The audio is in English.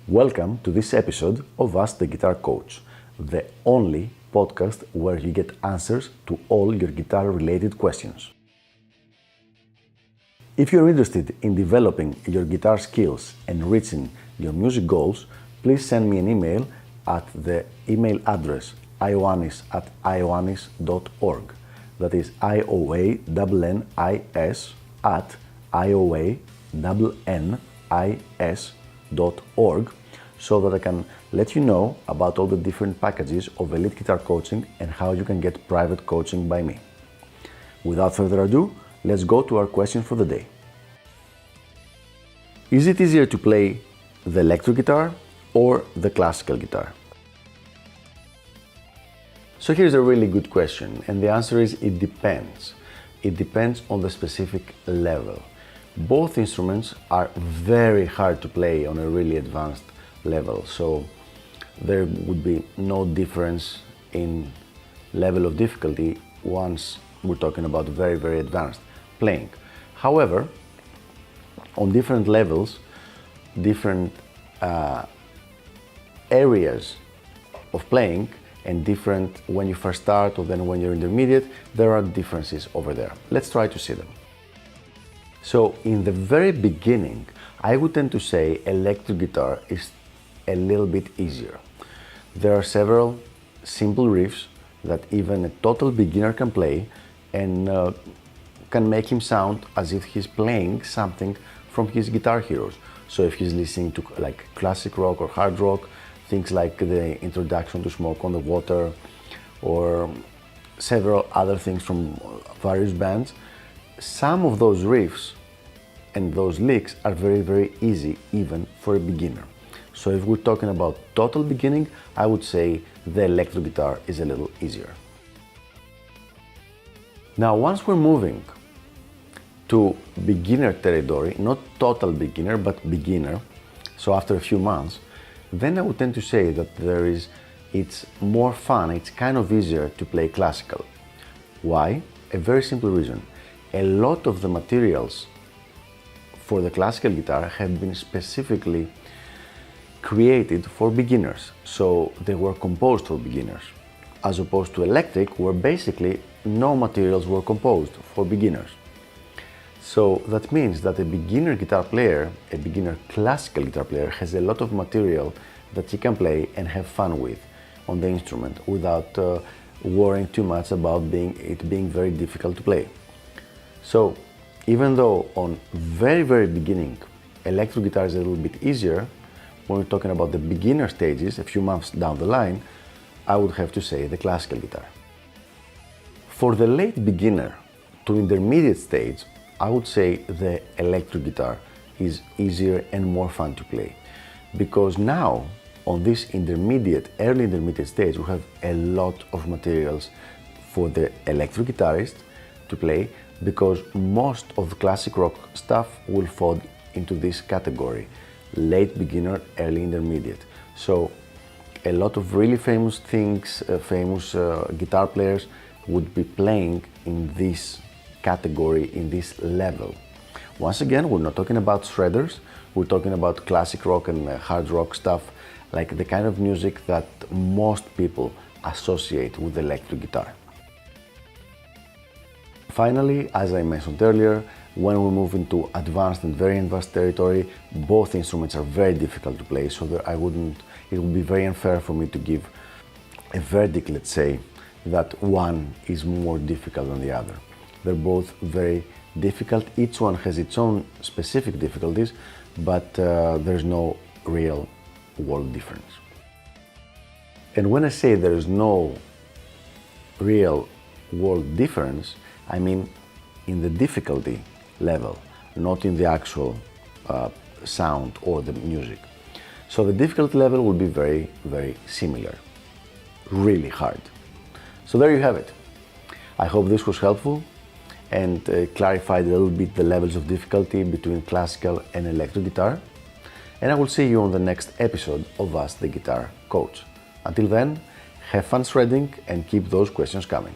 Welcome to this episode of Ask the Guitar Coach, the only podcast where you get answers to all your guitar-related questions. If you're interested in developing your guitar skills and reaching your music goals, please send me an email at the email address ioannis@ioannis.org. That is ioannis@ioannis.org, so that I can let you know about all the different packages of elite guitar coaching and how you can get private coaching by me. Without further ado, let's go to our question for the day. Is it easier to play the electric guitar or the classical guitar? So here's a really good question, and the answer is it depends. It depends on the specific level. Both instruments are very hard to play on a really advanced level, so there would be no difference in level of difficulty once we're talking about very advanced playing. However, on different levels, different areas of playing, and different when you first start or then when you're intermediate, there are differences over there. Let's try to see them. So in the very beginning, I would tend to say electric guitar is a little bit easier. There are several simple riffs that even a total beginner can play and can make him sound as if he's playing something from his guitar heroes. So if he's listening to like classic rock or hard rock, things like the Introduction to Smoke on the Water or several other things from various bands, some of those riffs and those licks are very easy even for a beginner. So if we're talking about total beginning, I would say the electric guitar is a little easier. Now once we're moving to beginner territory, not total beginner but beginner, so after a few months, then I would tend to say that it's more fun, it's kind of easier to play classical. Why? A very simple reason. A lot of the materials for the classical guitar have been specifically created for beginners, so they were composed for beginners, as opposed to electric, where basically no materials were composed for beginners. So that means that a beginner guitar player, a beginner classical guitar player, has a lot of material that he can play and have fun with on the instrument without worrying too much about it being very difficult to play. So even though on very beginning electric guitar is a little bit easier, when we're talking about the beginner stages, a few months down the line, I would have to say the classical guitar. For the late beginner to intermediate stage, I would say the electric guitar is easier and more fun to play, because now on this early intermediate stage, we have a lot of materials for the electric guitarist to play, because most of the classic rock stuff will fall into this category, late beginner, early intermediate. So a lot of really famous things, guitar players would be playing in this category, in this level. Once again, we're not talking about shredders, we're talking about classic rock and hard rock stuff, like the kind of music that most people associate with electric guitar. Finally, as I mentioned earlier, when we move into advanced and very advanced territory, both instruments are very difficult to play, so it would be very unfair for me to give a verdict, let's say, that one is more difficult than the other. They're both very difficult. Each one has its own specific difficulties, but there's no real world difference. And when I say there is no real world difference, I mean in the difficulty level, not in the actual sound or the music. So the difficulty level will be very similar, really hard. So there you have it. I hope this was helpful and clarified a little bit the levels of difficulty between classical and electric guitar. And I will see you on the next episode of Ask the Guitar Coach. Until then, have fun shredding and keep those questions coming.